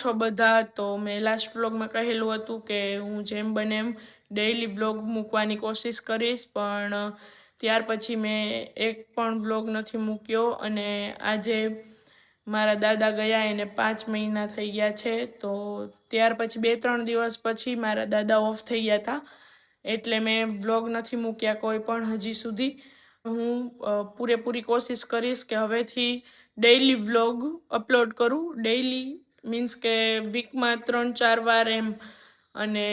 છો બધા? તો મેં લાસ્ટ વ્લોગમાં કહેલું હતું કે હું જેમ બને એમ ડેઈલી વ્લોગ મૂકવાની કોશિશ કરીશ, પણ ત્યાર પછી મેં એક પણ વ્લોગ નથી મૂક્યો. અને આજે મારા દાદા ગયા એને 5 મહિના થઈ ગયા છે, તો ત્યાર પછી 2-3 દિવસ પછી મારા દાદા ઓફ થઈ ગયા હતા, એટલે મેં વ્લોગ નથી મૂક્યા કોઈ પણ હજી સુધી. હું પૂરેપૂરી કોશિશ કરીશ કે હવેથી ડેઈલી વ્લોગ અપલોડ કરું. ડેઈલી મીન્સ કે વીકમાં 3-4 વાર એમ. અને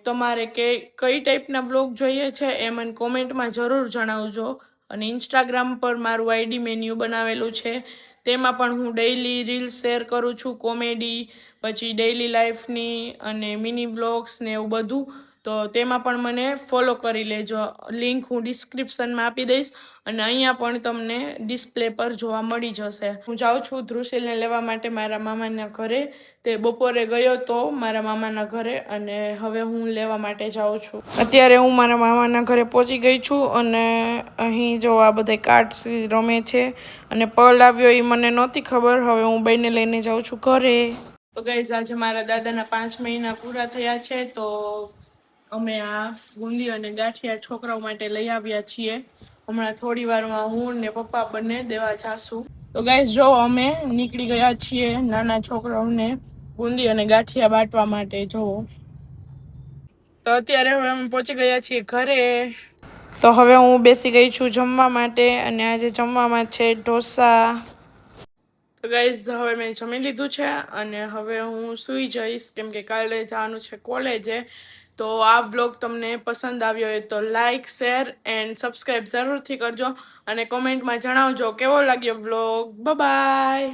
તમારે કઈ ટાઈપના વ્લોગ જોઈએ છે એ મને કોમેન્ટમાં જરૂર જણાવજો. અને ઇન્સ્ટાગ્રામ પર મારું આઈડી મેં ન્યૂ બનાવેલું છે, તેમાં પણ હું ડેઈલી રીલ્સ શેર કરું છું, કોમેડી, પછી ડેઈલી લાઈફની અને મિની વ્લોગ્સ ને એવું બધું. તો તેમાં પણ મને ફોલો કરી લેજો. લિંક હું ડિસ્ક્રિપ્શનમાં આપી દઈશ અને અહીંયા પણ તમને ડિસ્પ્લે પર જોવા મળી જશે. હું જાઉં છું ધ્રુશીલને લેવા માટે મારા મામાના ઘરે. તે બપોરે ગયો તો મારા મામાના ઘરે અને હવે હું લેવા માટે જાઉં છું. અત્યારે હું મારા મામાના ઘરે પહોંચી ગઈ છું અને અહીં જો આ બધા કાર્ડ્સ રમે છે અને પર્લ આવ્યો એ મને નહોતી ખબર. હવે હું બેને લઈને જાઉં છું ઘરે. તો ગાઈઝ આજે મારા દાદાના 5 મહિના પૂરા થયા છે, તો અમે આ બુંદી અને ગાંઠિયા છોકરાઓ માટે લઈ આવ્યા છીએ. હમણાં થોડી વારમાં હું ને પપ્પા બંને દેવા જાશું. તો ગાઈઝ જો અમે નીકળી ગયા છીએ નાના છોકરાઓને બુંદી અને ગાંઠિયા બાંટવા માટે. જોવો તો અત્યારે હવે અમે પહોંચી ગયા છીએ ઘરે. તો હવે હું બેસી ગઈ છું જમવા માટે અને આજે જમવામાં છે ઢોસા. તો ગાઈઝ હવે મેં જમી લીધું છે અને હવે હું સૂઈ જઈશ, કેમ કે કાલે જવાનું છે કોલેજે. તો આ વ્લોગ તમને પસંદ આવ્યો હોય તો લાઇક, શેર એન્ડ સબસ્ક્રાઈબ જરૂરથી કરજો અને કોમેન્ટમાં જણાવજો કેવો લાગ્યો વ્લોગ. બાય.